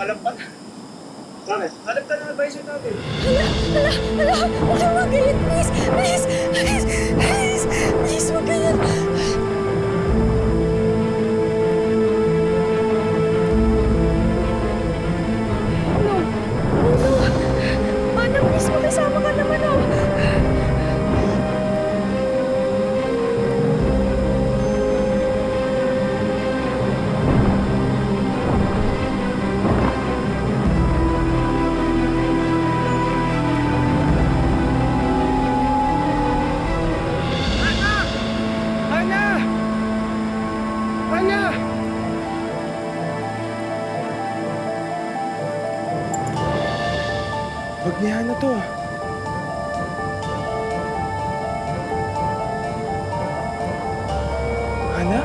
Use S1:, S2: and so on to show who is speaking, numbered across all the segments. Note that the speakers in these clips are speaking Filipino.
S1: alam pa na. Bakit? Hanap ka ng advisor natin.
S2: Hala! Huwag kang magalit, please! Please, huwag ganyan! No! Ana, please, makisama ka naman, oh!
S3: Huwag niya na to. Hana?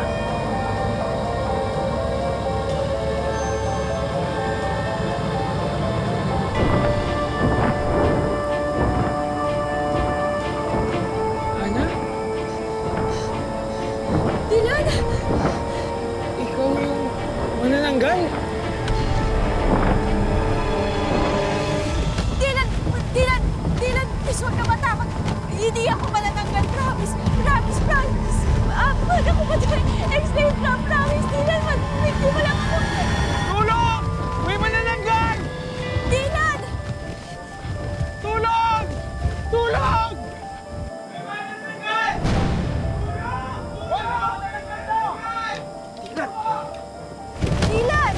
S3: Hana?
S2: Dylan!
S3: Ikaw yung manananggal?
S2: Dylan! Please, huwag ka matakot! Hindi ako manananggal, promise! Pwede ko ba dyan? Explain ka, promise! Dylan, hindi mo lang ako!
S3: Tulong! May manananggal!
S2: Dylan!
S3: Tulong! Tulong! May manananggal!
S2: Dylan!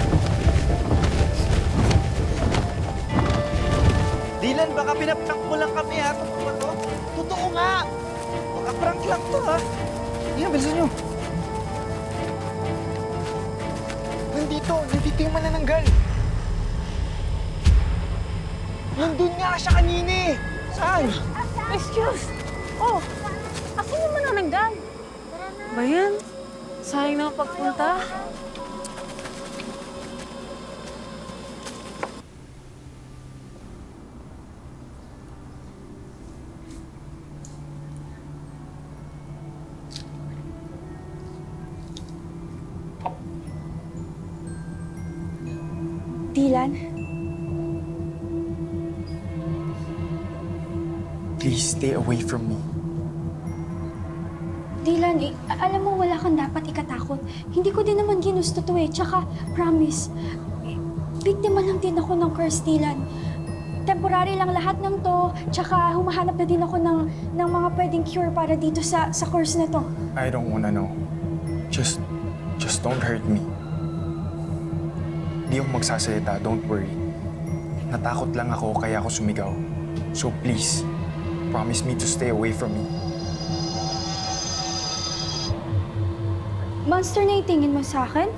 S1: Dylan, baka pinaprank mo lang kami ha. Totoo ba to? Totoo nga! Baka prank lang to ha. Yan, bilisan nyo.
S3: Nandito yung manananggal. Nandun nga siya kanina eh. Saan?
S4: Excuse! Oh, ako yung manananggal. Ba yan? Sayang na pagpunta.
S2: Dylan?
S3: Please, stay away from me.
S2: Dylan, alam mo wala kang dapat ikatakot. Hindi ko din naman ginusto to eh. Tsaka, promise, biktima lang din ako ng curse, Dylan. Temporary lang lahat ng to. Tsaka, humahanap na din ako ng mga pwedeng cure para dito sa curse na to.
S3: I don't wanna know. Just don't hurt me. Hindi ako magsasalita, don't worry. Natakot lang ako kaya ako sumigaw. So please, promise me to stay away from me.
S2: Monster na itingin mo sa akin?